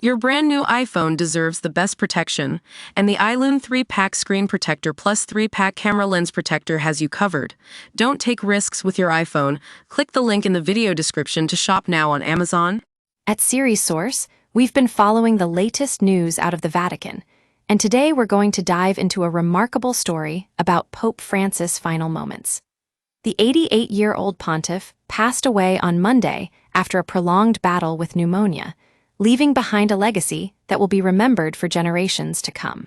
Your brand new iPhone deserves the best protection, and the iLune 3-pack screen protector plus 3-pack camera lens protector has you covered. Don't take risks with your iPhone. Click the link in the video description to shop now on Amazon. At Series Source, we've been following the latest news out of the Vatican, and today we're going to dive into a remarkable story about Pope Francis' final moments. The 88-year-old pontiff passed away on Monday after a prolonged battle with pneumonia, leaving behind a legacy that will be remembered for generations to come.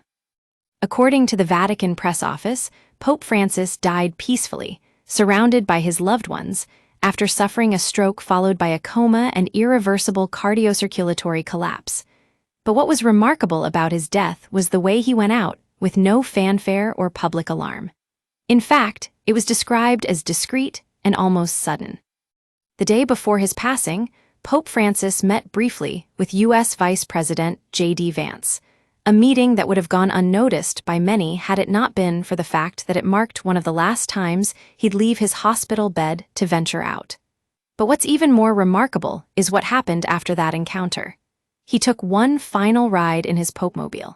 According to the Vatican press office, Pope Francis died peacefully, surrounded by his loved ones, after suffering a stroke followed by a coma and irreversible cardiocirculatory collapse. But what was remarkable about his death was the way he went out, with no fanfare or public alarm. In fact, it was described as discreet and almost sudden. The day before his passing, Pope Francis met briefly with U.S. Vice President J.D. Vance, a meeting that would have gone unnoticed by many had it not been for the fact that it marked one of the last times he'd leave his hospital bed to venture out. But what's even more remarkable is what happened after that encounter. He took one final ride in his Popemobile.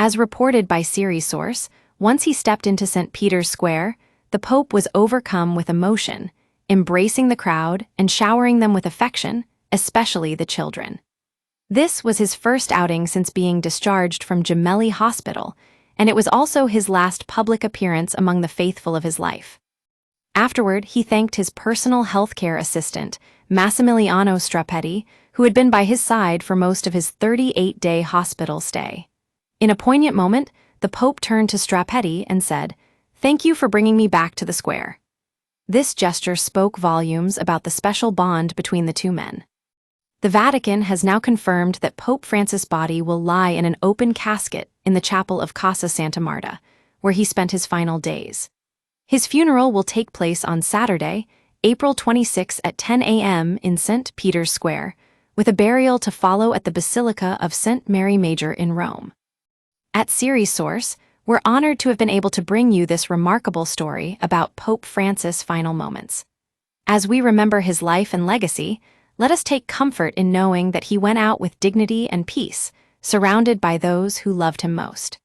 As reported by Series Source, once he stepped into St. Peter's Square, the Pope was overcome with emotion, embracing the crowd and showering them with affection, especially the children. This was his first outing since being discharged from Gemelli Hospital, and it was also his last public appearance among the faithful of his life. Afterward, he thanked his personal healthcare assistant, Massimiliano Strapetti, who had been by his side for most of his 38-day hospital stay. In a poignant moment, the Pope turned to Strapetti and said, "Thank you for bringing me back to the square." This gesture spoke volumes about the special bond between the two men. The Vatican has now confirmed that Pope Francis' body will lie in an open casket in the chapel of Casa Santa Marta, where he spent his final days. His funeral will take place on Saturday, April 26 at 10 a.m. in St. Peter's Square, with a burial to follow at the Basilica of St. Mary Major in Rome. At Series Source, we're honored to have been able to bring you this remarkable story about Pope Francis' final moments. As we remember his life and legacy, let us take comfort in knowing that he went out with dignity and peace, surrounded by those who loved him most.